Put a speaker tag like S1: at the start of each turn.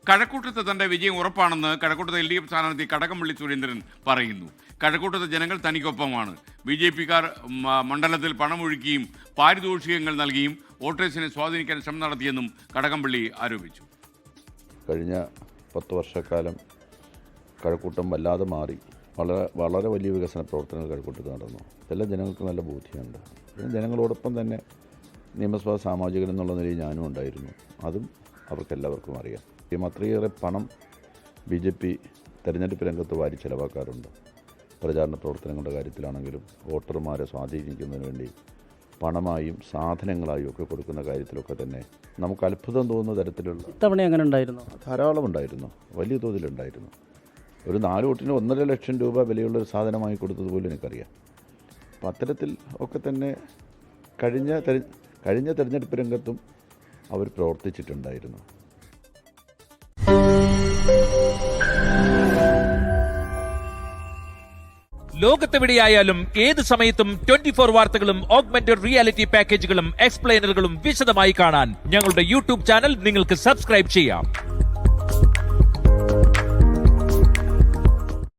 S1: കഴക്കൂട്ടത്ത് തന്റെ വിജയം ഉറപ്പാണെന്ന് കഴക്കൂട്ടത്ത് LDF സ്ഥാനാർത്ഥി കടകംപള്ളി സുരേന്ദ്രൻ പറയുന്നു. കഴക്കൂട്ടത്ത് ജനങ്ങൾ തനിക്കൊപ്പമാണ്. BJP-കാർ മണ്ഡലത്തിൽ പണമൊഴുക്കിയും പാരിതോഷികങ്ങൾ നൽകിയും വോട്ടേഴ്സിനെ സ്വാധീനിക്കാൻ ശ്രമം നടത്തിയെന്നും കടകംപള്ളി ആരോപിച്ചു.
S2: കഴിഞ്ഞ 10 വർഷക്കാലം കഴക്കൂട്ടം വല്ലാതെ മാറി. വളരെ വലിയ വികസന പ്രവർത്തനങ്ങൾ കഴക്കൂട്ടത്ത് നടന്നു. ഇതെല്ലാം ജനങ്ങൾക്ക് നല്ല ബോധ്യമുണ്ട്. ജനങ്ങളോടൊപ്പം തന്നെ നിയമസഭാ സാമാജികൻ എന്നുള്ള നിലയിൽ ഞാനും ഉണ്ടായിരുന്നു. അതും അവർക്കെല്ലാവർക്കും അറിയാം. അത്രയേറെ പണം BJP തെരഞ്ഞെടുപ്പ് രംഗത്ത് വാരി ചെലവാക്കാറുണ്ട്. പ്രചാരണ പ്രവർത്തനങ്ങളുടെ കാര്യത്തിലാണെങ്കിലും വോട്ടർമാരെ സ്വാധീനിക്കുന്നതിന് വേണ്ടി പണമായും സാധനങ്ങളായും ഒക്കെ കൊടുക്കുന്ന കാര്യത്തിലൊക്കെ തന്നെ നമുക്ക് അത്ഭുതം തോന്നുന്ന തരത്തിലുള്ള
S3: ഇത്തവണ അങ്ങനെ ഉണ്ടായിരുന്നു.
S2: ധാരാളം ഉണ്ടായിരുന്നു, വലിയ തോതിലുണ്ടായിരുന്നു. ഒരു 4 വോട്ടിന് 1.5 ലക്ഷം രൂപ വിലയുള്ള ഒരു സാധനമായി കൊടുത്തതുപോലും എനിക്കറിയാം. അപ്പം അത്തരത്തിൽ ഒക്കെ തന്നെ കഴിഞ്ഞ തെരഞ്ഞെടുപ്പ് രംഗത്തും അവർ പ്രവർത്തിച്ചിട്ടുണ്ടായിരുന്നു.
S4: ലോകത്തെവിടെയായാലും ഏത് സമയത്തും 24 വാർത്തകളും ഓഗ്മെന്റഡ് റിയാലിറ്റി പാക്കേജുകളും എക്സ്പ്ലെയിനറുകളും വിശദമായി കാണാൻ ഞങ്ങളുടെ YouTube ചാനൽ നിങ്ങൾക്ക് സബ്സ്ക്രൈബ് ചെയ്യാം.